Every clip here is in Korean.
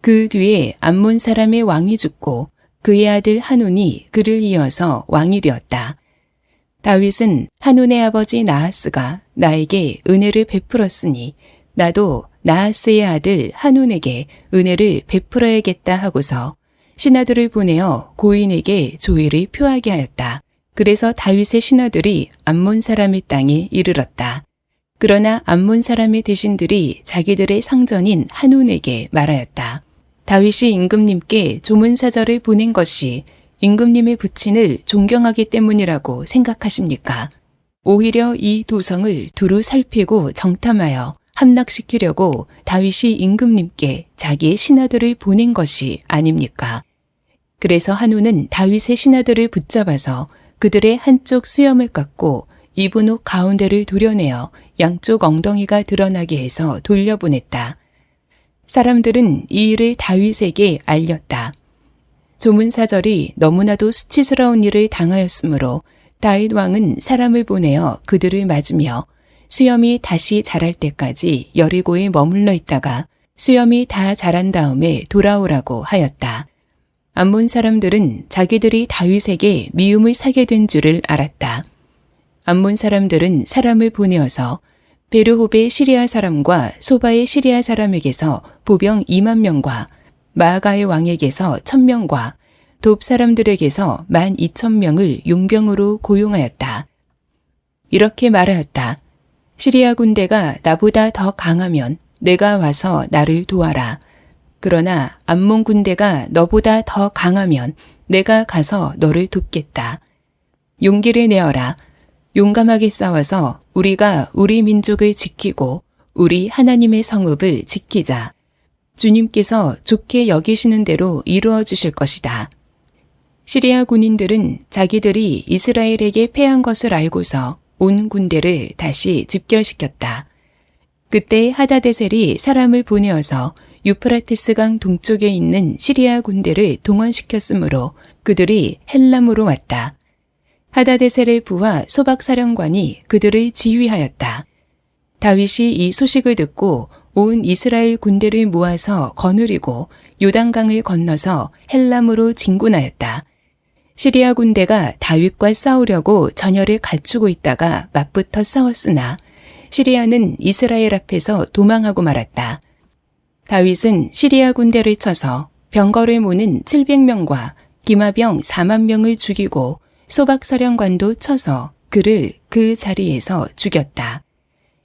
그 뒤에 암몬 사람의 왕이 죽고 그의 아들 한온이 그를 이어서 왕이 되었다. 다윗은 한온의 아버지 나하스가 나에게 은혜를 베풀었으니 나도 나하스의 아들 한온에게 은혜를 베풀어야겠다 하고서 신하들을 보내어 고인에게 조의를 표하게 하였다. 그래서 다윗의 신하들이 암몬 사람의 땅에 이르렀다. 그러나 암몬 사람의 대신들이 자기들의 상전인 한온에게 말하였다. 다윗이 임금님께 조문사절을 보낸 것이 임금님의 부친을 존경하기 때문이라고 생각하십니까? 오히려 이 도성을 두루 살피고 정탐하여 함락시키려고 다윗이 임금님께 자기의 신하들을 보낸 것이 아닙니까? 그래서 한온은 다윗의 신하들을 붙잡아서 그들의 한쪽 수염을 깎고 입은 옷 가운데를 도려내어 양쪽 엉덩이가 드러나게 해서 돌려보냈다. 사람들은 이 일을 다윗에게 알렸다. 조문사절이 너무나도 수치스러운 일을 당하였으므로 다윗 왕은 사람을 보내어 그들을 맞으며 수염이 다시 자랄 때까지 여리고에 머물러 있다가 수염이 다 자란 다음에 돌아오라고 하였다. 암몬 사람들은 자기들이 다윗에게 미움을 사게 된 줄을 알았다. 암몬 사람들은 사람을 보내어서 베르홉의 시리아 사람과 소바의 시리아 사람에게서 보병 2만 명과 마아가의 왕에게서 1,000명과 돕 사람들에게서 12,000명을 용병으로 고용하였다. 이렇게 말하였다. 시리아 군대가 나보다 더 강하면 내가 와서 나를 도와라. 그러나 암몬 군대가 너보다 더 강하면 내가 가서 너를 돕겠다. 용기를 내어라. 용감하게 싸워서 우리가 우리 민족을 지키고 우리 하나님의 성읍을 지키자. 주님께서 좋게 여기시는 대로 이루어 주실 것이다. 시리아 군인들은 자기들이 이스라엘에게 패한 것을 알고서 온 군대를 다시 집결시켰다. 그때 하다데셀이 사람을 보내어서 유프라테스강 동쪽에 있는 시리아 군대를 동원시켰으므로 그들이 헬람으로 왔다. 하다데셀의 부하 소박사령관이 그들을 지휘하였다. 다윗이 이 소식을 듣고 온 이스라엘 군대를 모아서 거느리고 요단강을 건너서 헬람으로 진군하였다. 시리아 군대가 다윗과 싸우려고 전열을 갖추고 있다가 맞붙어 싸웠으나 시리아는 이스라엘 앞에서 도망하고 말았다. 다윗은 시리아 군대를 쳐서 병거를 모는 700명과 기마병 4만 명을 죽이고 소박사령관도 쳐서 그를 그 자리에서 죽였다.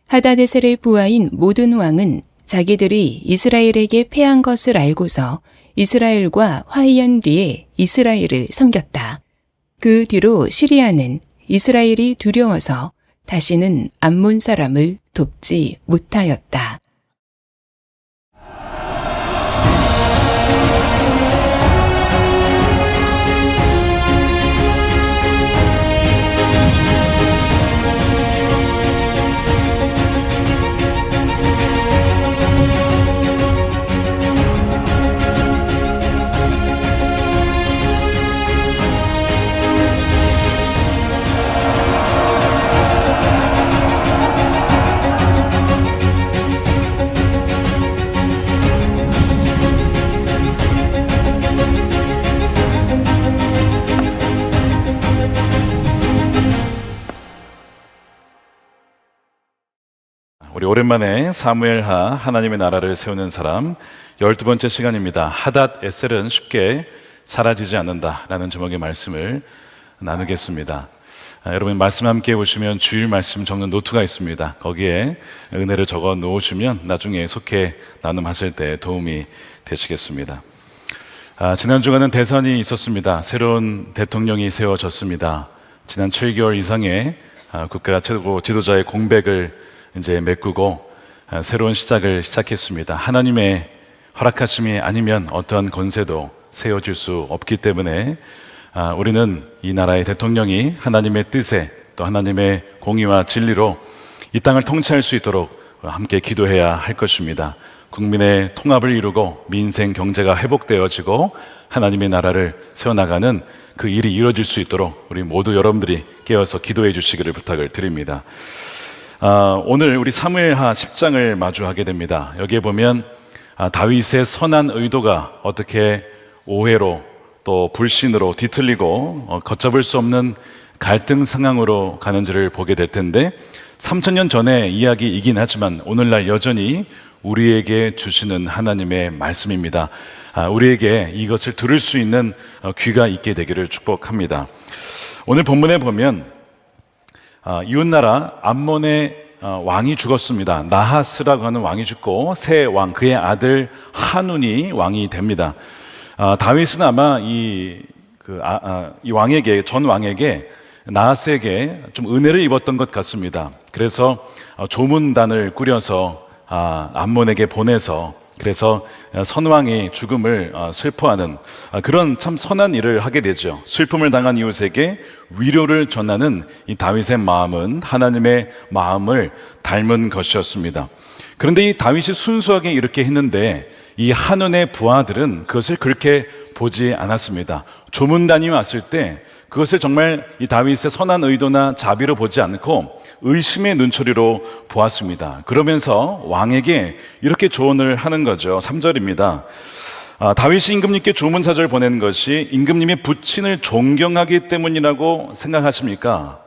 하다데셀의 부하인 모든 왕은 자기들이 이스라엘에게 패한 것을 알고서 이스라엘과 화해한 뒤에 이스라엘을 섬겼다. 그 뒤로 시리아는 이스라엘이 두려워서 다시는 암몬 사람을 돕지 못하였다. 우리 오랜만에 사무엘하 하나님의 나라를 세우는 사람 12번째 시간입니다. 하닷 에셀은 쉽게 사라지지 않는다라는 제목의 말씀을 나누겠습니다. 여러분 말씀 함께 보시면 주일 말씀 적는 노트가 있습니다. 거기에 은혜를 적어 놓으시면 나중에 속해 나눔하실 때 도움이 되시겠습니다. 지난 주간은 대선이 있었습니다. 새로운 대통령이 세워졌습니다. 지난 7개월 이상의 국가 최고 지도자의 공백을 이제 메꾸고 새로운 시작을 시작했습니다. 하나님의 허락하심이 아니면 어떠한 권세도 세워질 수 없기 때문에 우리는 이 나라의 대통령이 하나님의 뜻에 또 하나님의 공의와 진리로 이 땅을 통치할 수 있도록 함께 기도해야 할 것입니다. 국민의 통합을 이루고 민생 경제가 회복되어지고 하나님의 나라를 세워나가는 그 일이 이루어질 수 있도록 우리 모두 여러분들이 깨어서 기도해 주시기를 부탁을 드립니다. 오늘 우리 사무엘하 10장을 마주하게 됩니다. 여기에 보면 다윗의 선한 의도가 어떻게 오해로 또 불신으로 뒤틀리고 걷잡을 수 없는 갈등 상황으로 가는지를 보게 될 텐데 3000년 전의 이야기이긴 하지만 오늘날 여전히 우리에게 주시는 하나님의 말씀입니다. 우리에게 이것을 들을 수 있는 귀가 있게 되기를 축복합니다. 오늘 본문에 보면 이웃나라 암몬의 왕이 죽었습니다. 나하스라고 하는 왕이 죽고 새 왕, 그의 아들 한운이 왕이 됩니다. 다윗은 아마 이 왕에게, 전 왕에게, 나하스에게 좀 은혜를 입었던 것 같습니다. 그래서 조문단을 꾸려서 암몬에게 보내서 그래서 선왕의 죽음을 슬퍼하는 그런 참 선한 일을 하게 되죠. 슬픔을 당한 이웃에게 위로를 전하는 이 다윗의 마음은 하나님의 마음을 닮은 것이었습니다. 그런데 이 다윗이 순수하게 이렇게 했는데 이 한운의 부하들은 그것을 그렇게 보지 않았습니다. 조문단이 왔을 때 그것을 정말 이 다윗의 선한 의도나 자비로 보지 않고 의심의 눈초리로 보았습니다. 그러면서 왕에게 이렇게 조언을 하는 거죠. 3절입니다. 다윗이 임금님께 조문사절 보내는 것이 임금님의 부친을 존경하기 때문이라고 생각하십니까?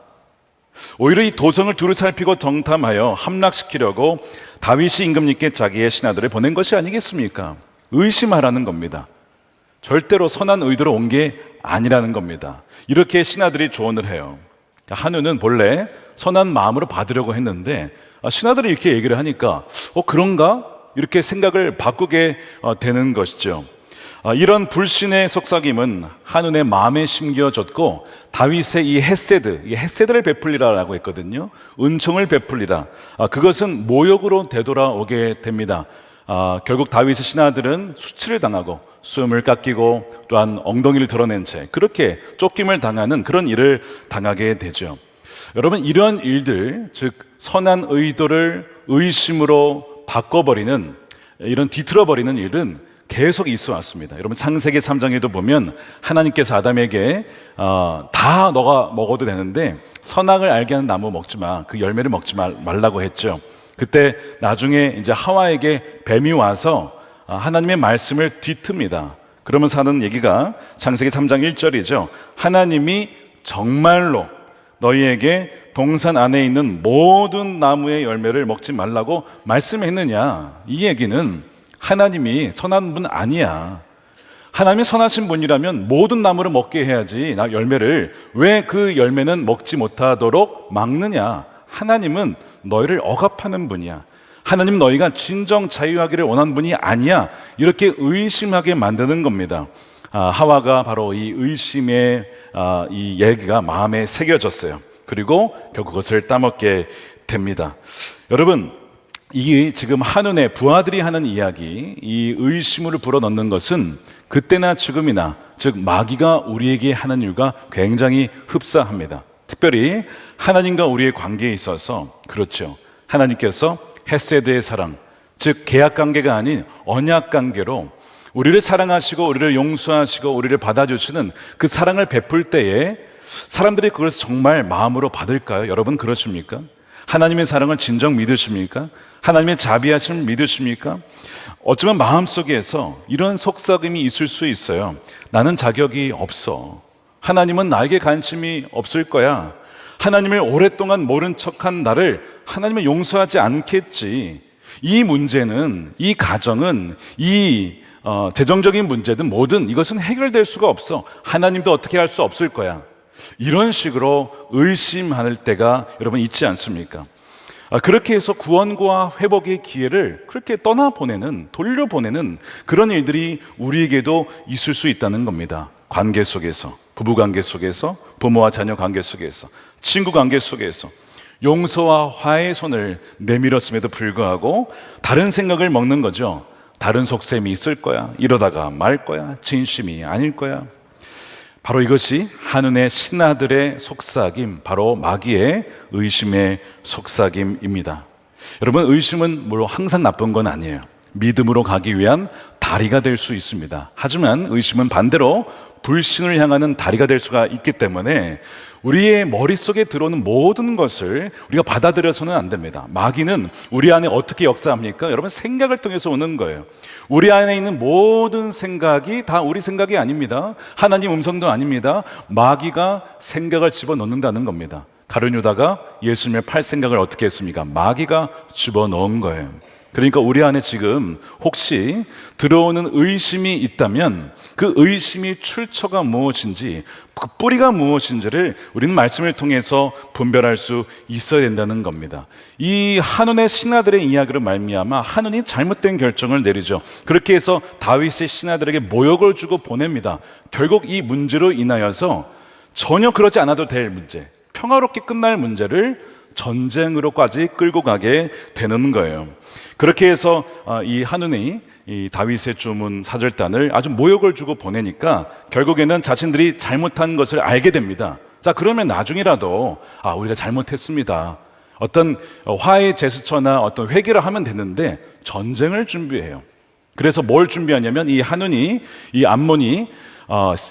오히려 이 도성을 두루 살피고 정탐하여 함락시키려고 다윗이 임금님께 자기의 신하들을 보낸 것이 아니겠습니까? 의심하라는 겁니다. 절대로 선한 의도로 온 게 아니라는 겁니다. 이렇게 신하들이 조언을 해요. 한우는 본래 선한 마음으로 받으려고 했는데 신하들이 이렇게 얘기를 하니까 그런가? 이렇게 생각을 바꾸게 되는 것이죠. 이런 불신의 속삭임은 한운의 마음에 심겨졌고 다윗의 이 헤세드를 베풀리라라고 했거든요. 은총을 베풀리라. 그것은 모욕으로 되돌아오게 됩니다. 결국 다윗의 신하들은 수치를 당하고 숨을 깎이고 또한 엉덩이를 드러낸 채 그렇게 쫓김을 당하는 그런 일을 당하게 되죠. 여러분, 이런 일들, 즉 선한 의도를 의심으로 바꿔버리는, 이런 뒤틀어버리는 일은 계속 있어 왔습니다. 여러분, 창세기 3장에도 보면 하나님께서 아담에게 다 너가 먹어도 되는데 선악을 알게 하는 나무 먹지 마, 그 열매를 먹지 말라고 했죠. 그때 나중에 이제 하와에게 뱀이 와서 하나님의 말씀을 뒤틉니다. 그러면서 하는 얘기가 창세기 3장 1절이죠. 하나님이 정말로 너희에게 동산 안에 있는 모든 나무의 열매를 먹지 말라고 말씀했느냐? 이 얘기는 하나님이 선한 분 아니야. 하나님이 선하신 분이라면 모든 나무를 먹게 해야지 열매를 왜 그 열매는 먹지 못하도록 막느냐? 하나님은 너희를 억압하는 분이야. 하나님 너희가 진정 자유하기를 원하는 분이 아니야. 이렇게 의심하게 만드는 겁니다. 하와가 바로 이 의심의 이 얘기가 마음에 새겨졌어요. 그리고 결국 그것을 따먹게 됩니다. 여러분, 이 지금 한운의 부하들이 하는 이야기, 이 의심을 불어넣는 것은 그때나 지금이나, 즉 마귀가 우리에게 하는 일과 굉장히 흡사합니다. 특별히 하나님과 우리의 관계에 있어서 그렇죠. 하나님께서 헤세드의 사랑, 즉 계약 관계가 아닌 언약 관계로 우리를 사랑하시고 우리를 용서하시고 우리를 받아주시는 그 사랑을 베풀 때에 사람들이 그걸 정말 마음으로 받을까요? 여러분 그러십니까? 하나님의 사랑을 진정 믿으십니까? 하나님의 자비하심을 믿으십니까? 어쩌면 마음속에서 이런 속삭임이 있을 수 있어요. 나는 자격이 없어. 하나님은 나에게 관심이 없을 거야. 하나님을 오랫동안 모른 척한 나를 하나님은 용서하지 않겠지. 이 문제는, 이 가정은, 이 재정적인 문제든 뭐든 이것은 해결될 수가 없어. 하나님도 어떻게 할 수 없을 거야. 이런 식으로 의심할 때가 여러분 있지 않습니까? 그렇게 해서 구원과 회복의 기회를 그렇게 떠나보내는, 돌려보내는 그런 일들이 우리에게도 있을 수 있다는 겁니다. 관계 속에서, 부부관계 속에서, 부모와 자녀 관계 속에서, 친구 관계 속에서 용서와 화해의 손을 내밀었음에도 불구하고 다른 생각을 먹는 거죠. 다른 속셈이 있을 거야, 이러다가 말 거야, 진심이 아닐 거야. 바로 이것이 한운의 신하들의 속삭임, 바로 마귀의 의심의 속삭임입니다. 여러분, 의심은 물론 항상 나쁜 건 아니에요. 믿음으로 가기 위한 다리가 될 수 있습니다. 하지만 의심은 반대로 불신을 향하는 다리가 될 수가 있기 때문에 우리의 머릿속에 들어오는 모든 것을 우리가 받아들여서는 안 됩니다. 마귀는 우리 안에 어떻게 역사합니까? 여러분, 생각을 통해서 오는 거예요. 우리 안에 있는 모든 생각이 다 우리 생각이 아닙니다. 하나님 음성도 아닙니다. 마귀가 생각을 집어넣는다는 겁니다. 가룟 유다가 예수님의 팔 생각을 어떻게 했습니까? 마귀가 집어넣은 거예요. 그러니까 우리 안에 지금 혹시 들어오는 의심이 있다면 그 의심이 출처가 무엇인지, 그 뿌리가 무엇인지를 우리는 말씀을 통해서 분별할 수 있어야 된다는 겁니다. 이 한온의 신하들의 이야기로 말미암아 한온이 잘못된 결정을 내리죠. 그렇게 해서 다윗의 신하들에게 모욕을 주고 보냅니다. 결국 이 문제로 인하여서 전혀 그러지 않아도 될 문제, 평화롭게 끝날 문제를 전쟁으로까지 끌고 가게 되는 거예요. 그렇게 해서 이 한운이 이 다윗의 주문 사절단을 아주 모욕을 주고 보내니까 결국에는 자신들이 잘못한 것을 알게 됩니다. 자, 그러면 나중이라도 우리가 잘못했습니다, 어떤 화해 제스처나 어떤 회개를 하면 되는데 전쟁을 준비해요. 그래서 뭘 준비하냐면 이 한운이, 이 암몬이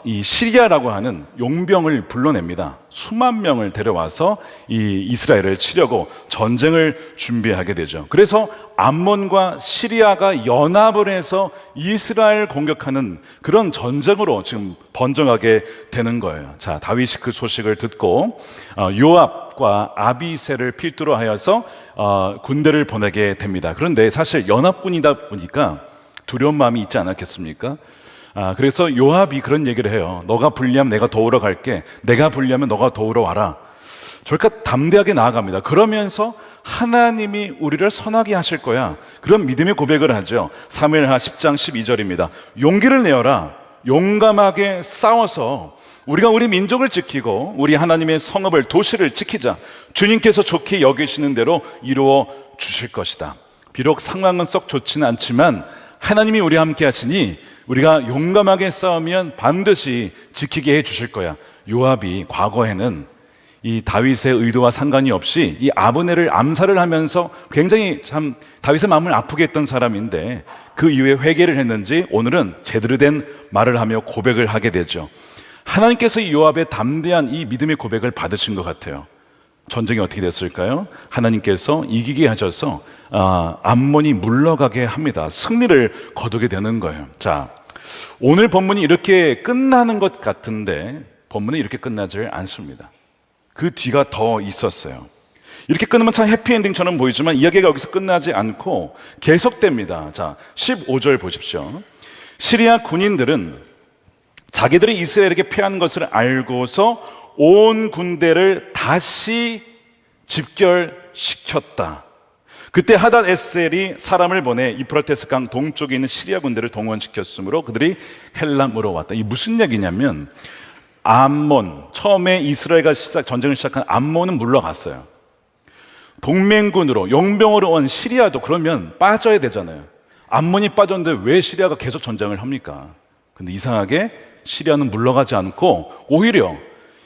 이 시리아라고 하는 용병을 불러냅니다. 수만 명을 데려와서 이 이스라엘을 치려고 전쟁을 준비하게 되죠. 그래서 암몬과 시리아가 연합을 해서 이스라엘 공격하는 그런 전쟁으로 지금 번져가게 되는 거예요. 자, 다윗이 그 소식을 듣고 요압과 아비새를 필두로 하여서 군대를 보내게 됩니다. 그런데 사실 연합군이다 보니까 두려운 마음이 있지 않았겠습니까? 그래서 요압이 그런 얘기를 해요. 너가 불리하면 내가 도우러 갈게. 내가 불리하면 너가 도우러 와라. 저렇게 담대하게 나아갑니다. 그러면서 하나님이 우리를 선하게 하실 거야, 그런 믿음의 고백을 하죠. 사무엘하 10장 12절입니다. 용기를 내어라. 용감하게 싸워서 우리가 우리 민족을 지키고 우리 하나님의 성읍을, 도시를 지키자. 주님께서 좋게 여기시는 대로 이루어 주실 것이다. 비록 상황은 썩 좋지는 않지만 하나님이 우리와 함께 하시니 우리가 용감하게 싸우면 반드시 지키게 해 주실 거야. 요압이 과거에는 이 다윗의 의도와 상관이 없이 이 아브넬을 암살을 하면서 굉장히 참 다윗의 마음을 아프게 했던 사람인데 그 이후에 회개를 했는지 오늘은 제대로 된 말을 하며 고백을 하게 되죠. 하나님께서 이 요압의 담대한 이 믿음의 고백을 받으신 것 같아요. 전쟁이 어떻게 됐을까요? 하나님께서 이기게 하셔서 암몬이 물러가게 합니다. 승리를 거두게 되는 거예요. 자, 오늘 본문이 이렇게 끝나는 것 같은데 본문은 이렇게 끝나지 않습니다. 그 뒤가 더 있었어요. 이렇게 끊으면 참 해피엔딩처럼 보이지만 이야기가 여기서 끝나지 않고 계속됩니다. 자, 15절 보십시오. 시리아 군인들은 자기들이 이스라엘에게 패한 것을 알고서 온 군대를 다시 집결시켰다. 그때 하닷 에셀이 사람을 보내 이프라테스 강 동쪽에 있는 시리아 군대를 동원시켰으므로 그들이 헬람으로 왔다. 이 무슨 얘기냐면 암몬, 처음에 이스라엘과 전쟁을 시작한 암몬은 물러갔어요. 동맹군으로 용병으로 온 시리아도 그러면 빠져야 되잖아요. 암몬이 빠졌는데 왜 시리아가 계속 전쟁을 합니까? 근데 이상하게 시리아는 물러가지 않고 오히려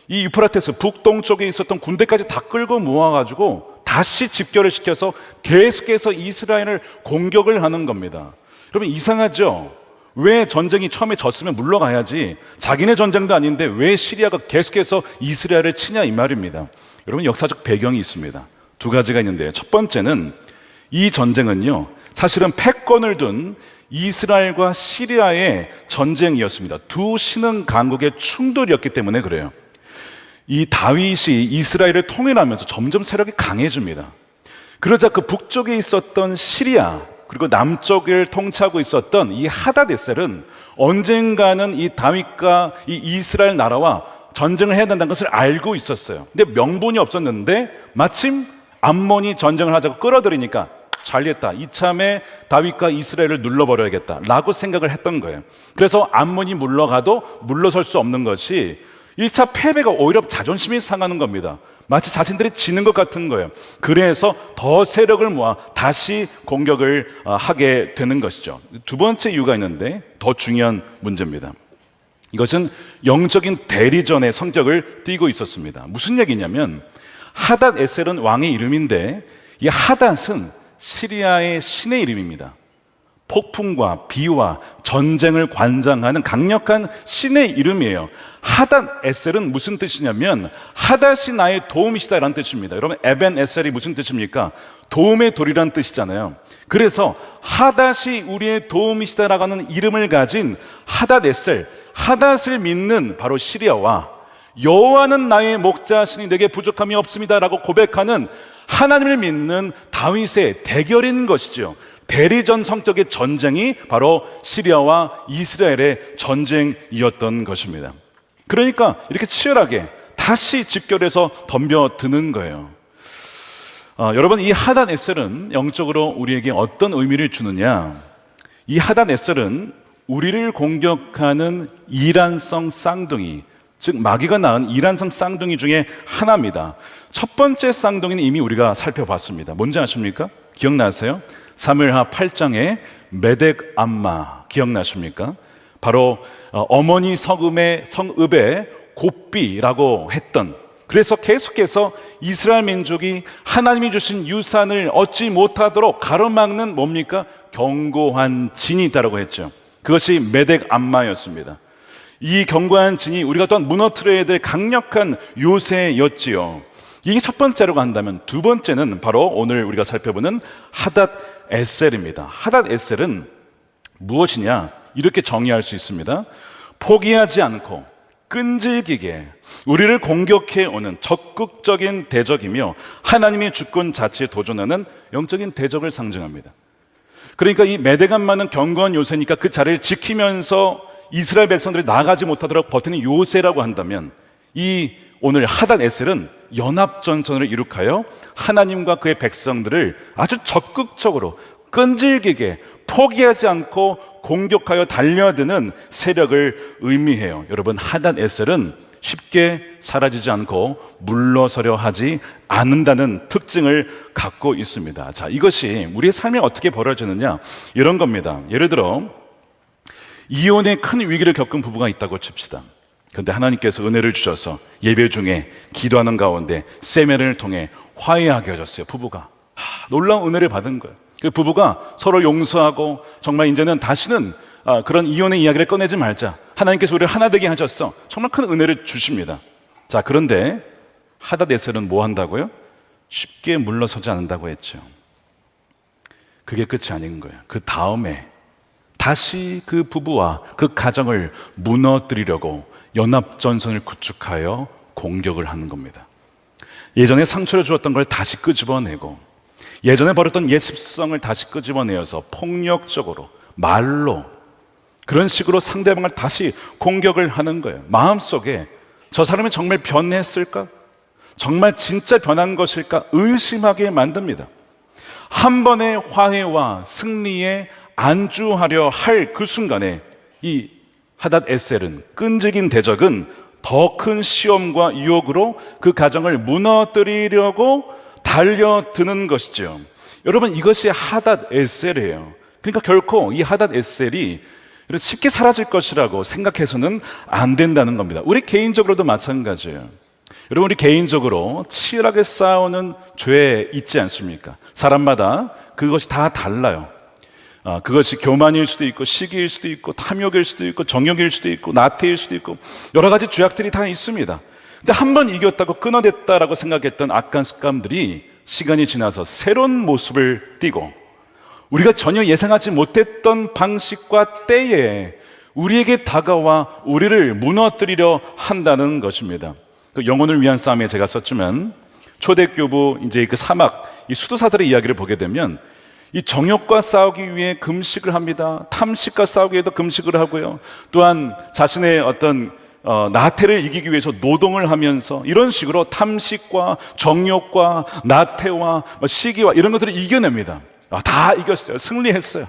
이 유프라테스 북동쪽에 있었던 군대까지 다 끌고 모아가지고 다시 집결을 시켜서 계속해서 이스라엘을 공격을 하는 겁니다. 여러분, 이상하죠? 왜 전쟁이 처음에 졌으면 물러가야지, 자기네 전쟁도 아닌데 왜 시리아가 계속해서 이스라엘을 치냐, 이 말입니다. 여러분, 역사적 배경이 있습니다. 두 가지가 있는데요. 첫 번째는 이 전쟁은요, 사실은 패권을 둔 이스라엘과 시리아의 전쟁이었습니다. 두 신흥 강국의 충돌이었기 때문에 그래요. 이 다윗이 이스라엘을 통일하면서 점점 세력이 강해집니다. 그러자 그 북쪽에 있었던 시리아, 그리고 남쪽을 통치하고 있었던 이 하닷에셀은 언젠가는 이 다윗과 이 이스라엘 나라와 전쟁을 해야 된다는 것을 알고 있었어요. 근데 명분이 없었는데 마침 암몬이 전쟁을 하자고 끌어들이니까 잘됐다, 이참에 다윗과 이스라엘을 눌러버려야겠다 라고 생각을 했던 거예요. 그래서 암몬이 물러가도 물러설 수 없는 것이 1차 패배가 오히려 자존심이 상하는 겁니다. 마치 자신들이 지는 것 같은 거예요. 그래서 더 세력을 모아 다시 공격을 하게 되는 것이죠. 두 번째 이유가 있는데 더 중요한 문제입니다. 이것은 영적인 대리전의 성격을 띠고 있었습니다. 무슨 얘기냐면 하닷 에셀은 왕의 이름인데 이 하닷은 시리아의 신의 이름입니다. 폭풍과 비와 전쟁을 관장하는 강력한 신의 이름이에요. 하닷 에셀은 무슨 뜻이냐면 하닷이 나의 도움이시다라는 뜻입니다. 여러분 에벤 에셀이 무슨 뜻입니까? 도움의 돌이라는 뜻이잖아요. 그래서 하닷이 우리의 도움이시다라고 하는 이름을 가진 하닷 에셀, 하닷을 믿는 바로 시리아와 여호와는 나의 목자시니 내게 부족함이 없습니다라고 고백하는 하나님을 믿는 다윗의 대결인 것이죠. 대리전 성격의 전쟁이 바로 시리아와 이스라엘의 전쟁이었던 것입니다. 그러니까 이렇게 치열하게 다시 집결해서 덤벼드는 거예요. 여러분, 이 하닷 에셀은 영적으로 우리에게 어떤 의미를 주느냐? 이 하닷 에셀은 우리를 공격하는 이란성 쌍둥이, 즉 마귀가 낳은 이란성 쌍둥이 중에 하나입니다. 첫 번째 쌍둥이는 이미 우리가 살펴봤습니다. 뭔지 아십니까? 기억나세요? 사무엘하 8장에 메덱 암마 기억나십니까? 바로 어머니 성읍의 곱비라고 했던, 그래서 계속해서 이스라엘 민족이 하나님이 주신 유산을 얻지 못하도록 가로막는 뭡니까? 견고한 진이 있다고 했죠. 그것이 메덱 암마였습니다. 이 견고한 진이 우리가 또한 무너뜨려야 될 강력한 요새였지요. 이게 첫 번째로 간다면 두 번째는 바로 오늘 우리가 살펴보는 하닷 에셀입니다. 하닷 에셀은 무엇이냐? 이렇게 정의할 수 있습니다. 포기하지 않고 끈질기게 우리를 공격해 오는 적극적인 대적이며 하나님의 주권 자체에 도전하는 영적인 대적을 상징합니다. 그러니까 이 메덱 암마는 견고한 요새니까 그 자리를 지키면서 이스라엘 백성들이 나가지 못하도록 버티는 요새라고 한다면, 이 오늘 하닷 에셀은 연합전선을 이룩하여 하나님과 그의 백성들을 아주 적극적으로 끈질기게 포기하지 않고 공격하여 달려드는 세력을 의미해요. 여러분, 하닷 에셀은 쉽게 사라지지 않고 물러서려 하지 않는다는 특징을 갖고 있습니다. 자, 이것이 우리의 삶에 어떻게 벌어지느냐, 이런 겁니다. 예를 들어 이혼의 큰 위기를 겪은 부부가 있다고 칩시다. 그런데 하나님께서 은혜를 주셔서 예배 중에 기도하는 가운데 세면을 통해 화해하게 하셨어요. 부부가 놀라운 은혜를 받은 거예요. 그 부부가 서로 용서하고 정말 이제는 다시는 그런 이혼의 이야기를 꺼내지 말자, 하나님께서 우리를 하나 되게 하셨어. 정말 큰 은혜를 주십니다. 자, 그런데 하닷 에셀은 뭐 한다고요? 쉽게 물러서지 않는다고 했죠. 그게 끝이 아닌 거예요. 그 다음에 다시 그 부부와 그 가정을 무너뜨리려고 연합전선을 구축하여 공격을 하는 겁니다. 예전에 상처를 주었던 걸 다시 끄집어내고, 예전에 벌였던 옛 습성을 다시 끄집어내어서 폭력적으로, 말로, 그런 식으로 상대방을 다시 공격을 하는 거예요. 마음속에 저 사람이 정말 변했을까? 정말 진짜 변한 것일까? 의심하게 만듭니다. 한 번의 화해와 승리에 안주하려 할 그 순간에 이 하닷 에셀은, 끈질긴 대적은 더 큰 시험과 유혹으로 그 가정을 무너뜨리려고 달려드는 것이죠. 여러분, 이것이 하닷 에셀이에요. 그러니까 결코 이 하닷 에셀이 쉽게 사라질 것이라고 생각해서는 안 된다는 겁니다. 우리 개인적으로도 마찬가지예요. 여러분, 우리 개인적으로 치열하게 싸우는 죄 있지 않습니까? 사람마다 그것이 다 달라요. 그것이 교만일 수도 있고, 시기일 수도 있고, 탐욕일 수도 있고, 정욕일 수도 있고, 나태일 수도 있고, 여러 가지 죄악들이 다 있습니다. 근데 한 번 이겼다고 끊어냈다라고 생각했던 악한 습관들이 시간이 지나서 새로운 모습을 띠고, 우리가 전혀 예상하지 못했던 방식과 때에 우리에게 다가와 우리를 무너뜨리려 한다는 것입니다. 그 영혼을 위한 싸움에 제가 썼지만, 초대교부 이제 그 사막, 이 수도사들의 이야기를 보게 되면 이 정욕과 싸우기 위해 금식을 합니다. 탐식과 싸우기 위해도 금식을 하고요. 또한 자신의 어떤 나태를 이기기 위해서 노동을 하면서 이런 식으로 탐식과 정욕과 나태와 시기와 이런 것들을 이겨냅니다. 다 이겼어요. 승리했어요.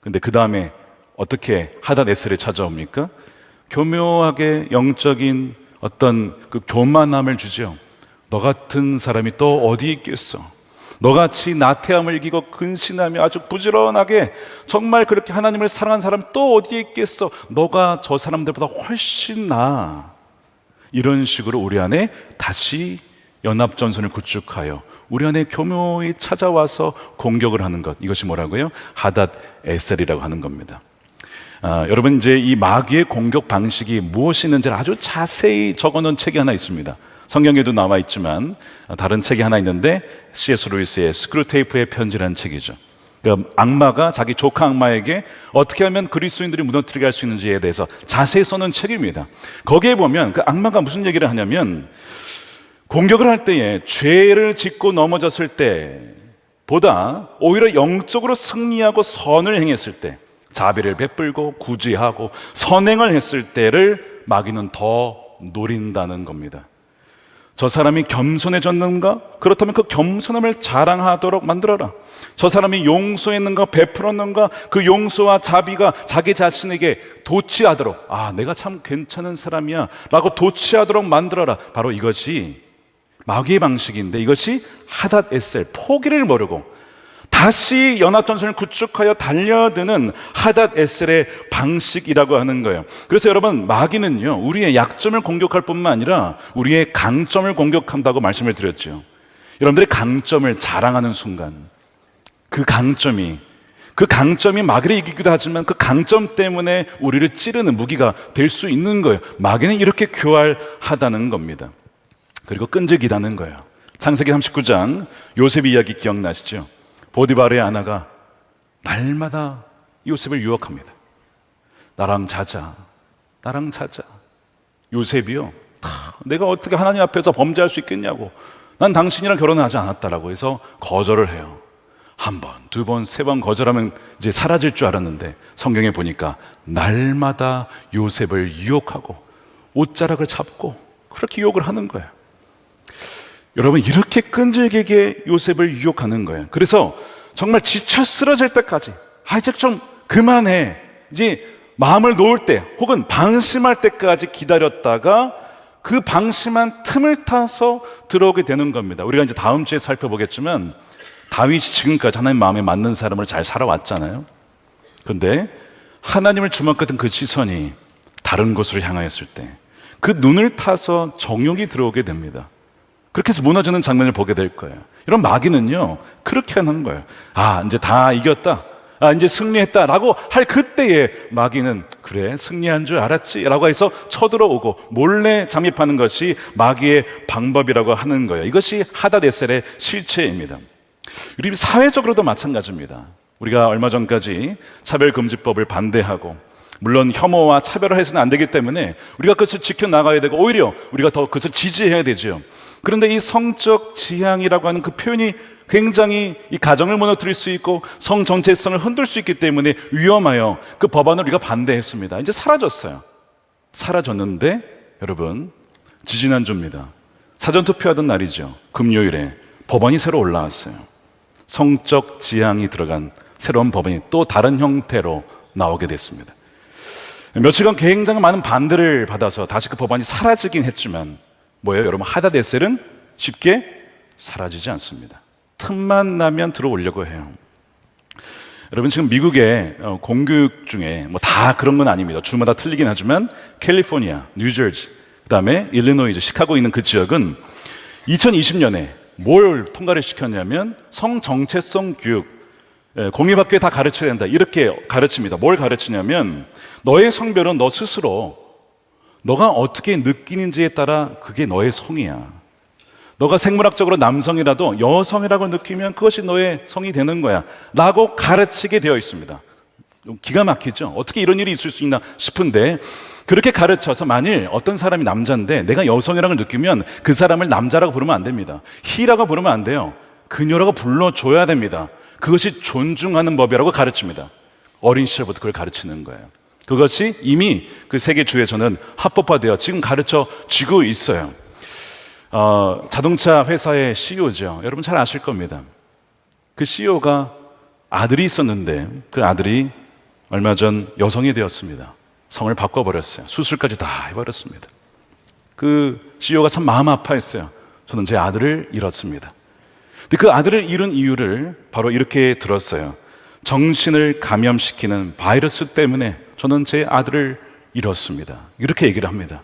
근데 그 다음에 어떻게 하닷 에셀이 찾아옵니까? 교묘하게 영적인 어떤 그 교만함을 주죠. 너 같은 사람이 또 어디 있겠어? 너같이 나태함을 이기고 근신하며 아주 부지런하게 정말 그렇게 하나님을 사랑하는 사람이 또 어디에 있겠어? 너가 저 사람들보다 훨씬 나아. 이런 식으로 우리 안에 다시 연합전선을 구축하여 우리 안에 교묘히 찾아와서 공격을 하는 것, 이것이 뭐라고요? 하닷 에셀이라고 하는 겁니다. 여러분, 이제 이 마귀의 공격 방식이 무엇이 있는지를 아주 자세히 적어놓은 책이 하나 있습니다. 성경에도 나와 있지만 다른 책이 하나 있는데 C.S. 루이스의 스크루테이프의 편지라는 책이죠. 그러니까 악마가 자기 조카 악마에게 어떻게 하면 그리스도인들이 무너뜨리게 할 수 있는지에 대해서 자세히 써놓은 책입니다. 거기에 보면 그 악마가 무슨 얘기를 하냐면, 공격을 할 때에 죄를 짓고 넘어졌을 때보다 오히려 영적으로 승리하고 선을 행했을 때, 자비를 베풀고 구제하고 선행을 했을 때를 마귀는 더 노린다는 겁니다. 저 사람이 겸손해졌는가? 그렇다면 그 겸손함을 자랑하도록 만들어라. 저 사람이 용서했는가? 베풀었는가? 그 용서와 자비가 자기 자신에게 도취하도록, 내가 참 괜찮은 사람이야 라고 도취하도록 만들어라. 바로 이것이 마귀의 방식인데, 이것이 하닷 에셀, 포기를 모르고 다시 연합전선을 구축하여 달려드는 하닷 에셀의 방식이라고 하는 거예요. 그래서 여러분, 마귀는요, 우리의 약점을 공격할 뿐만 아니라 우리의 강점을 공격한다고 말씀을 드렸죠. 여러분들의 강점을 자랑하는 순간 그 강점이 마귀를 이기기도 하지만 그 강점 때문에 우리를 찌르는 무기가 될 수 있는 거예요. 마귀는 이렇게 교활하다는 겁니다. 그리고 끈질기다는 거예요. 창세기 39장 요셉 이야기 기억나시죠? 보디바르의 아내가 날마다 요셉을 유혹합니다. 나랑 자자. 요셉이요, 내가 어떻게 하나님 앞에서 범죄할 수 있겠냐고, 난 당신이랑 결혼을 하지 않았다라고 해서 거절을 해요. 한 번, 두 번, 세 번 거절하면 이제 사라질 줄 알았는데, 성경에 보니까 날마다 요셉을 유혹하고 옷자락을 잡고 그렇게 유혹을 하는 거예요. 여러분, 이렇게 끈질기게 요셉을 유혹하는 거예요. 그래서 정말 지쳐 쓰러질 때까지, 이제 좀 그만해, 이제 마음을 놓을 때 혹은 방심할 때까지 기다렸다가 그 방심한 틈을 타서 들어오게 되는 겁니다. 우리가 이제 다음 주에 살펴보겠지만, 다윗이 지금까지 하나님 마음에 맞는 사람을 잘 살아왔잖아요. 그런데 하나님을 주목했던 그 시선이 다른 곳으로 향하였을 때 그 눈을 타서 정욕이 들어오게 됩니다. 그렇게 해서 무너지는 장면을 보게 될 거예요. 이런 마귀는요, 그렇게 하는 거예요. 이제 다 이겼다, 이제 승리했다 라고 할 그때에 마귀는, 그래 승리한 줄 알았지 라고 해서 쳐들어오고 몰래 잠입하는 것이 마귀의 방법이라고 하는 거예요. 이것이 하닷 에셀의 실체입니다. 우리 사회적으로도 마찬가지입니다. 우리가 얼마 전까지 차별금지법을 반대하고, 물론 혐오와 차별을 해서는 안 되기 때문에 우리가 그것을 지켜나가야 되고, 오히려 우리가 더 그것을 지지해야 되죠. 그런데 이 성적 지향이라고 하는 그 표현이 굉장히 이 가정을 무너뜨릴 수 있고 성 정체성을 흔들 수 있기 때문에 위험하여 그 법안을 우리가 반대했습니다. 이제 사라졌는데 여러분, 지지난주입니다. 사전투표하던 날이죠. 금요일에 법안이 새로 올라왔어요. 성적 지향이 들어간 새로운 법안이 또 다른 형태로 나오게 됐습니다. 며칠간 굉장히 많은 반대를 받아서 다시 그 법안이 사라지긴 했지만, 뭐예요? 여러분, 하닷 에셀은 쉽게 사라지지 않습니다. 틈만 나면 들어오려고 해요. 여러분, 지금 미국의 공교육 중에 다 그런 건 아닙니다. 주마다 틀리긴 하지만 캘리포니아, 뉴저지, 그다음에 일리노이주, 시카고 있는 그 지역은 2020년에 뭘 통과를 시켰냐면 성정체성 교육, 공립학교에 다 가르쳐야 된다, 이렇게 가르칩니다. 뭘 가르치냐면, 너의 성별은 너 스스로 너가 어떻게 느끼는지에 따라 그게 너의 성이야. 너가 생물학적으로 남성이라도 여성이라고 느끼면 그것이 너의 성이 되는 거야 라고 가르치게 되어 있습니다. 기가 막히죠? 어떻게 이런 일이 있을 수 있나 싶은데, 그렇게 가르쳐서 만일 어떤 사람이 남자인데 내가 여성이라고 느끼면 그 사람을 남자라고 부르면 안 됩니다. 히라고 부르면 안 돼요. 그녀라고 불러줘야 됩니다. 그것이 존중하는 법이라고 가르칩니다. 어린 시절부터 그걸 가르치는 거예요. 그것이 이미 그 세계 주에서는 합법화되어 지금 가르쳐지고 있어요. 자동차 회사의 CEO죠. 여러분 잘 아실 겁니다. 그 CEO가 아들이 있었는데 그 아들이 얼마 전 여성이 되었습니다. 성을 바꿔버렸어요. 수술까지 다 해버렸습니다. 그 CEO가 참 마음 아파했어요. 저는 제 아들을 잃었습니다. 근데 그 아들을 잃은 이유를 바로 이렇게 들었어요. 정신을 감염시키는 바이러스 때문에 저는 제 아들을 잃었습니다. 이렇게 얘기를 합니다.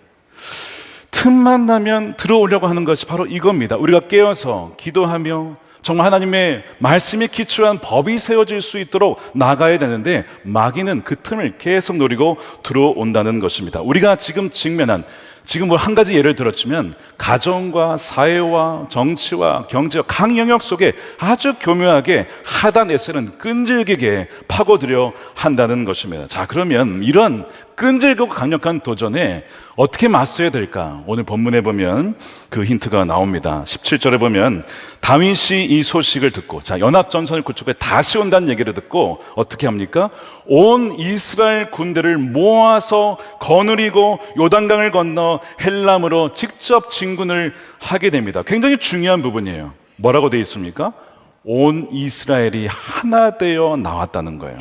틈만 나면 들어오려고 하는 것이 바로 이겁니다. 우리가 깨어서 기도하며 정말 하나님의 말씀에 기초한 법이 세워질 수 있도록 나가야 되는데, 마귀는 그 틈을 계속 노리고 들어온다는 것입니다. 우리가 지금 직면한, 지금 뭐 한 가지 예를 들었지만 가정과 사회와 정치와 경제와 각 영역 속에 아주 교묘하게 하단 에셀은 끈질기게 파고들여 한다는 것입니다. 자, 그러면 이런 끈질기고 강력한 도전에 어떻게 맞서야 될까? 오늘 본문에 보면 그 힌트가 나옵니다. 17절에 보면 다윗이 이 소식을 듣고, 자, 연합전선을 구축해 다시 온다는 얘기를 듣고 어떻게 합니까? 온 이스라엘 군대를 모아서 거느리고 요단강을 건너 헬람으로 직접 진군을 하게 됩니다. 굉장히 중요한 부분이에요. 뭐라고 되어 있습니까? 온 이스라엘이 하나 되어 나왔다는 거예요.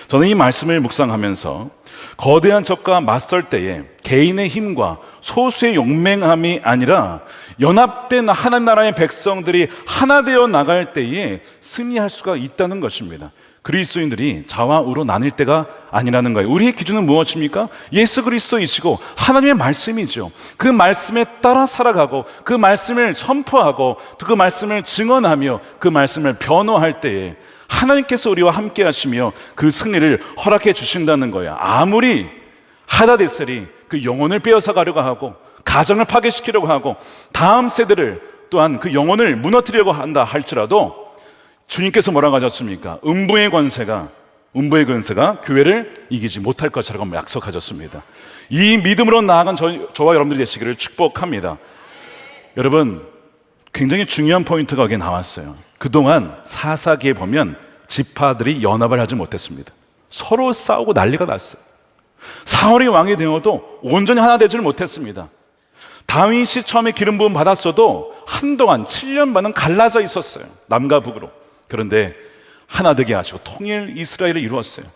저는 이 말씀을 묵상하면서 거대한 적과 맞설 때에 개인의 힘과 소수의 용맹함이 아니라 연합된 하나님 나라의 백성들이 하나 되어 나갈 때에 승리할 수가 있다는 것입니다. 그리스도인들이 좌와 우로 나뉠 때가 아니라는 거예요. 우리의 기준은 무엇입니까? 예수 그리스도이시고 하나님의 말씀이죠. 그 말씀에 따라 살아가고 그 말씀을 선포하고 그 말씀을 증언하며 그 말씀을 변호할 때에 하나님께서 우리와 함께 하시며 그 승리를 허락해 주신다는 거예요. 아무리 하다데셀이 그 영혼을 빼앗아 가려고 하고 가정을 파괴시키려고 하고 다음 세대를 또한 그 영혼을 무너뜨리려고 한다 할지라도 주님께서 뭐라고 하셨습니까? 음부의 권세가 교회를 이기지 못할 것이라고 약속하셨습니다. 이 믿음으로 나아간 저와 여러분들이 되시기를 축복합니다. 여러분, 굉장히 중요한 포인트가 여기 나왔어요. 그동안 사사기에 보면 지파들이 연합을 하지 못했습니다. 서로 싸우고 난리가 났어요. 사울이 왕이 되어도 온전히 하나 되지를 못했습니다. 다윗이 처음에 기름 부음 받았어도 한동안 7년 반은 갈라져 있었어요. 남과 북으로. 그런데 하나 되게 하시고 통일 이스라엘을 이루었어요.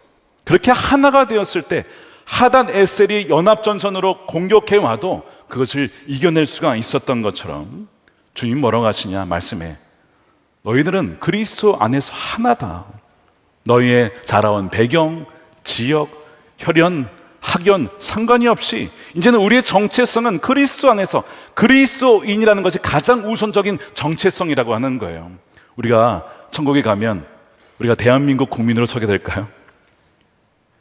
그렇게 하나가 되었을 때 하단 에셀이 연합전선으로 공격해 와도 그것을 이겨낼 수가 있었던 것처럼 주님 뭐라고 하시냐 말씀에, 너희들은 그리스도 안에서 하나다. 너희의 자라온 배경, 지역, 혈연, 학연 상관이 없이 이제는 우리의 정체성은 그리스도 안에서 그리스도인이라는 것이 가장 우선적인 정체성이라고 하는 거예요. 우리가 천국에 가면 우리가 대한민국 국민으로 서게 될까요?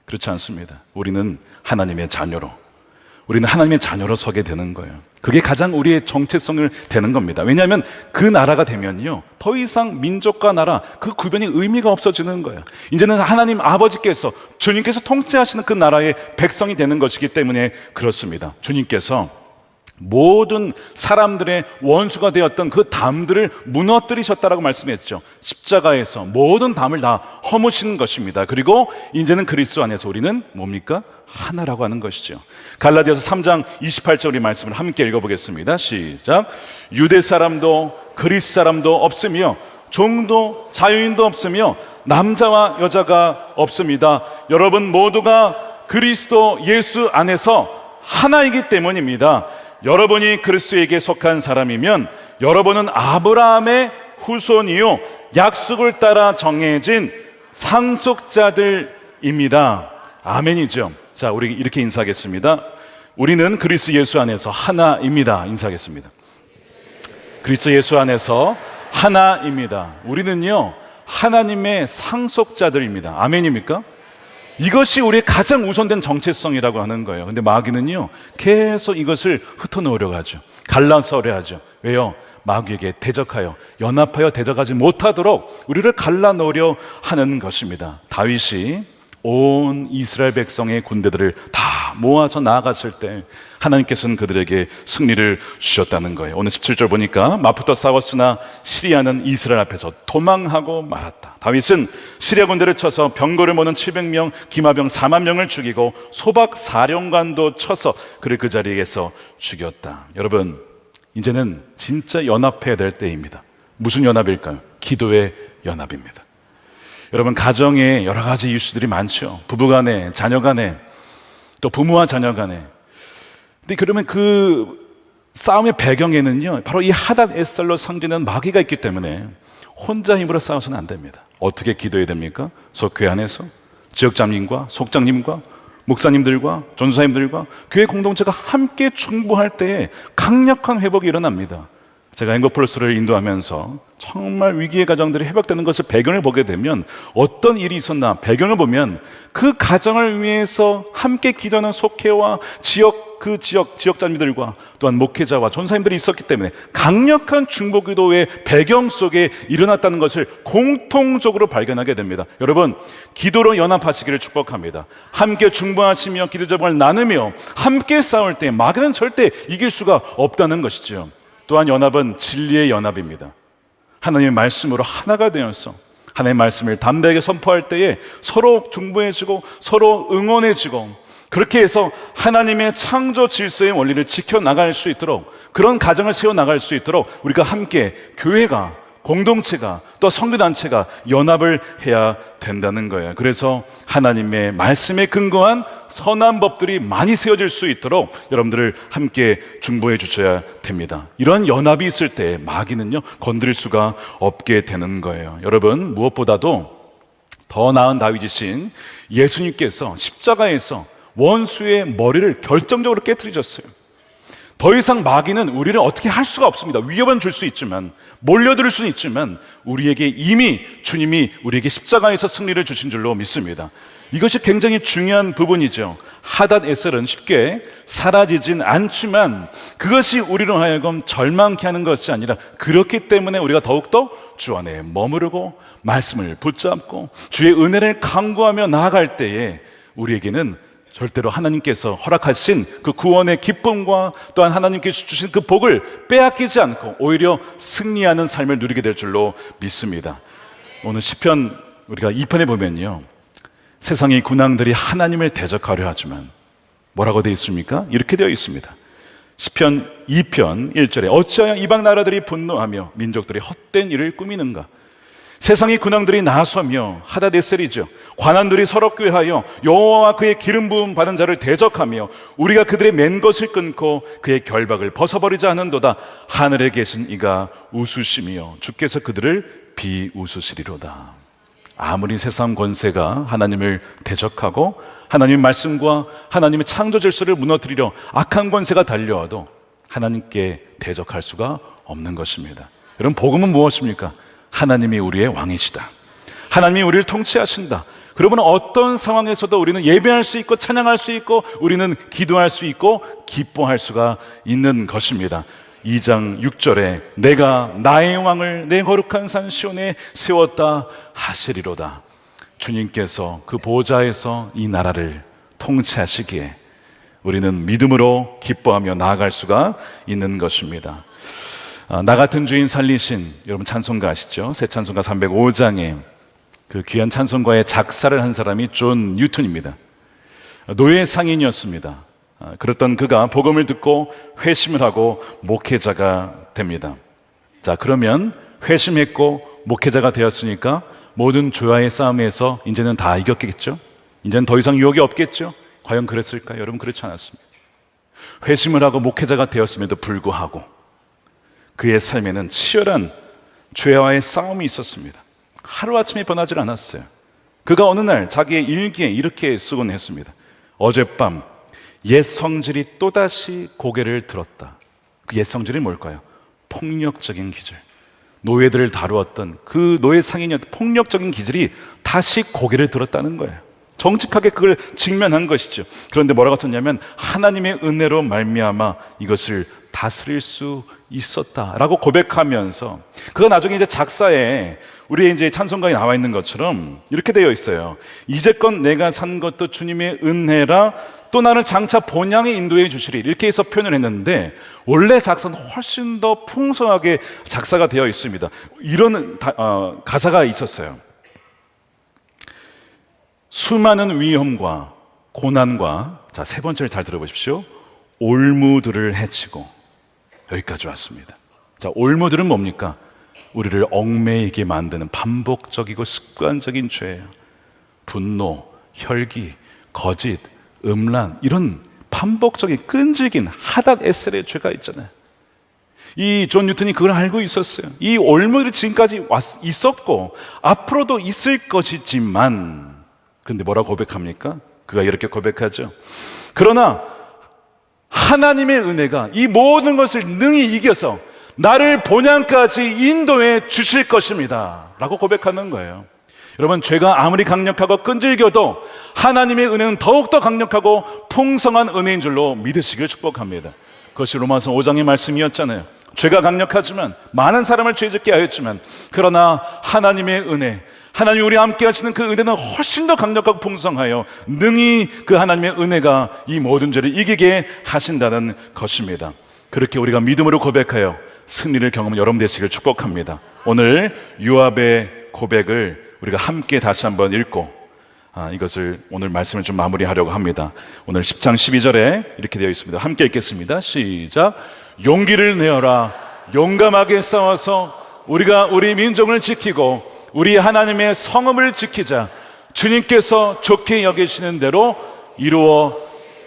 그렇지 않습니다. 우리는 하나님의 자녀로 서게 되는 거예요. 그게 가장 우리의 정체성을 되는 겁니다. 왜냐하면 그 나라가 되면요, 더 이상 민족과 나라 그 구별이 의미가 없어지는 거예요. 이제는 하나님 아버지께서, 주님께서 통치하시는 그 나라의 백성이 되는 것이기 때문에 그렇습니다. 주님께서 모든 사람들의 원수가 되었던 그 담들을 무너뜨리셨다라고 말씀했죠. 십자가에서 모든 담을 다 허무신 것입니다. 그리고 이제는 그리스도 안에서 우리는 뭡니까? 하나라고 하는 것이죠. 갈라디아서 3장 28절 우리 말씀을 함께 읽어보겠습니다. 시작. 유대 사람도 그리스 사람도 없으며 종도 자유인도 없으며 남자와 여자가 없습니다. 여러분 모두가 그리스도 예수 안에서 하나이기 때문입니다. 여러분이 그리스도에게 속한 사람이면 여러분은 아브라함의 후손이요 약속을 따라 정해진 상속자들입니다. 아멘이죠. 자, 우리 이렇게 인사하겠습니다. 우리는 그리스도 예수 안에서 하나입니다. 인사하겠습니다. 그리스도 예수 안에서 하나입니다. 우리는요 하나님의 상속자들입니다. 아멘입니까? 이것이 우리의 가장 우선된 정체성이라고 하는 거예요. 근데 마귀는요 계속 이것을 흩어놓으려고 하죠. 갈라서려 하죠. 왜요? 마귀에게 대적하여 연합하여 대적하지 못하도록 우리를 갈라놓으려 하는 것입니다. 다윗이 온 이스라엘 백성의 군대들을 다 모아서 나아갔을 때 하나님께서는 그들에게 승리를 주셨다는 거예요. 오늘 17절 보니까 맞붙어 싸웠으나 시리아는 이스라엘 앞에서 도망하고 말았다. 다윗은 시리아 군대를 쳐서 병거를 모는 700명, 기마병 4만 명을 죽이고 소박 사령관도 쳐서 그를 그 자리에서 죽였다. 여러분, 이제는 진짜 연합해야 될 때입니다. 무슨 연합일까요? 기도의 연합입니다. 여러분, 가정에 여러 가지 이슈들이 많죠. 부부간에, 자녀간에, 또 부모와 자녀간에. 근데 그러면 그 싸움의 배경에는요 바로 이 하닷 에셀로 상징하는 마귀가 있기 때문에 혼자 힘으로 싸워서는 안 됩니다. 어떻게 기도해야 됩니까? 속교회 안에서 지역장님과 속장님과 목사님들과 전도사님들과 교회 공동체가 함께 중보할 때에 강력한 회복이 일어납니다. 제가 행복플러스를 인도하면서 정말 위기의 가정들이 회복되는 것을 배경을 보게 되면 어떤 일이 있었나 배경을 보면 그 가정을 위해서 함께 기도하는 속회와 지역자님들과 또한 목회자와 전사님들이 있었기 때문에 강력한 중보기도의 배경 속에 일어났다는 것을 공통적으로 발견하게 됩니다. 여러분, 기도로 연합하시기를 축복합니다. 함께 중보하시며 기도 제목을 나누며 함께 싸울 때 마귀는 절대 이길 수가 없다는 것이죠. 또한 연합은 진리의 연합입니다. 하나님의 말씀으로 하나가 되어서 하나님의 말씀을 담대하게 선포할 때에 서로 중보해주고 서로 응원해주고 그렇게 해서 하나님의 창조 질서의 원리를 지켜나갈 수 있도록 그런 가정을 세워나갈 수 있도록 우리가 함께 교회가 공동체가 또 성교단체가 연합을 해야 된다는 거예요. 그래서 하나님의 말씀에 근거한 선한 법들이 많이 세워질 수 있도록 여러분들을 함께 중보해 주셔야 됩니다. 이런 연합이 있을 때 마귀는요 건드릴 수가 없게 되는 거예요. 여러분, 무엇보다도 더 나은 다윗이신 예수님께서 십자가에서 원수의 머리를 결정적으로 깨트리셨어요. 더 이상 마귀는 우리를 어떻게 할 수가 없습니다. 위협은 줄 수 있지만, 몰려들 수는 있지만 우리에게 이미 주님이 우리에게 십자가에서 승리를 주신 줄로 믿습니다. 이것이 굉장히 중요한 부분이죠. 하닷 에셀은 쉽게 사라지진 않지만 그것이 우리로 하여금 절망케 하는 것이 아니라 그렇기 때문에 우리가 더욱더 주 안에 머무르고 말씀을 붙잡고 주의 은혜를 강구하며 나아갈 때에 우리에게는 절대로 하나님께서 허락하신 그 구원의 기쁨과 또한 하나님께서 주신 그 복을 빼앗기지 않고 오히려 승리하는 삶을 누리게 될 줄로 믿습니다. 오늘 시편 우리가 2편에 보면요, 세상의 군왕들이 하나님을 대적하려 하지만 뭐라고 되어 있습니까? 이렇게 되어 있습니다. 시편 2편 1절에 어찌하여 이방 나라들이 분노하며 민족들이 헛된 일을 꾸미는가? 세상의 군왕들이 나서며 하다데셀이죠. 관원들이 서로 꾀하여 여호와와 그의 기름 부음 받은 자를 대적하며 우리가 그들의 맨 것을 끊고 그의 결박을 벗어버리지 않은도다. 하늘에 계신 이가 웃으시며 주께서 그들을 비웃으시리로다. 아무리 세상 권세가 하나님을 대적하고 하나님의 말씀과 하나님의 창조 질서를 무너뜨리려 악한 권세가 달려와도 하나님께 대적할 수가 없는 것입니다. 여러분, 복음은 무엇입니까? 하나님이 우리의 왕이시다. 하나님이 우리를 통치하신다. 그러면 어떤 상황에서도 우리는 예배할 수 있고 찬양할 수 있고 우리는 기도할 수 있고 기뻐할 수가 있는 것입니다. 2장 6절에 내가 나의 왕을 내 거룩한 산 시온에 세웠다 하시리로다. 주님께서 그 보좌에서 이 나라를 통치하시기에 우리는 믿음으로 기뻐하며 나아갈 수가 있는 것입니다. 나 같은 주인 살리신, 여러분 찬송가 아시죠? 새 찬송가 305장에 그 귀한 찬송가의 작사를 한 사람이 존 뉴턴입니다. 노예 상인이었습니다. 그랬던 그가 복음을 듣고 회심을 하고 목회자가 됩니다. 자, 그러면 회심했고 목회자가 되었으니까 모든 죄와의 싸움에서 이제는 다 이겼겠죠? 이제는 더 이상 유혹이 없겠죠? 과연 그랬을까요? 여러분, 그렇지 않았습니다. 회심을 하고 목회자가 되었음에도 불구하고 그의 삶에는 치열한 죄와의 싸움이 있었습니다. 하루아침에 변하지 않았어요. 그가 어느 날 자기의 일기에 이렇게 쓰곤 했습니다. 어젯밤 옛 성질이 또다시 고개를 들었다. 그 옛 성질이 뭘까요? 폭력적인 기질. 노예들을 다루었던 그 노예 상인이었던 폭력적인 기질이 다시 고개를 들었다는 거예요. 정직하게 그걸 직면한 것이죠. 그런데 뭐라고 썼냐면 하나님의 은혜로 말미암아 이것을 다스릴 수 있었다라고 고백하면서 그가 나중에 이제 작사에 우리의 이제 찬송가에 나와 있는 것처럼 이렇게 되어 있어요. 이제껏 내가 산 것도 주님의 은혜라 또 나를 장차 본향에 인도해 주시리, 이렇게 해서 표현을 했는데 원래 작사는 훨씬 더 풍성하게 작사가 되어 있습니다. 이런 가사가 있었어요. 수많은 위험과 고난과, 자, 세 번째를 잘 들어보십시오. 올무들을 해치고 여기까지 왔습니다. 자, 올무들은 뭡니까? 우리를 얽매이게 만드는 반복적이고 습관적인 죄예요. 분노, 혈기, 거짓, 음란, 이런 반복적인 끈질긴 하닷 에셀의 죄가 있잖아요. 이 존 뉴턴이 그걸 알고 있었어요. 이 올무들이 지금까지 있었고 앞으로도 있을 것이지만, 그런데 뭐라고 고백합니까? 그가 이렇게 고백하죠. 그러나 하나님의 은혜가 이 모든 것을 능히 이겨서 나를 본향까지 인도해 주실 것입니다 라고 고백하는 거예요. 여러분, 죄가 아무리 강력하고 끈질겨도 하나님의 은혜는 더욱더 강력하고 풍성한 은혜인 줄로 믿으시길 축복합니다. 그것이 로마서 5장의 말씀이었잖아요. 죄가 강력하지만, 많은 사람을 죄짓게 하였지만, 그러나 하나님의 은혜, 하나님이 우리와 함께 하시는 그 은혜는 훨씬 더 강력하고 풍성하여 능히 그 하나님의 은혜가 이 모든 죄를 이기게 하신다는 것입니다. 그렇게 우리가 믿음으로 고백하여 승리를 경험한 여러분 되시길 축복합니다. 오늘 요압의 고백을 우리가 함께 다시 한번 읽고 이것을 오늘 말씀을 좀 마무리하려고 합니다. 오늘 10장 12절에 이렇게 되어 있습니다. 함께 읽겠습니다. 시작. 용기를 내어라. 용감하게 싸워서 우리가 우리 민족을 지키고 우리 하나님의 성읍을 지키자. 주님께서 좋게 여기시는 대로 이루어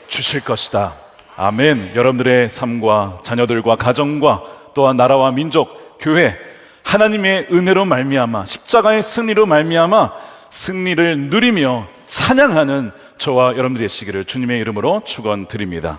주실 것이다. 아멘. 여러분들의 삶과 자녀들과 가정과 또한 나라와 민족, 교회, 하나님의 은혜로 말미암아 십자가의 승리로 말미암아 승리를 누리며 찬양하는 저와 여러분들이 되시기를 주님의 이름으로 축원드립니다.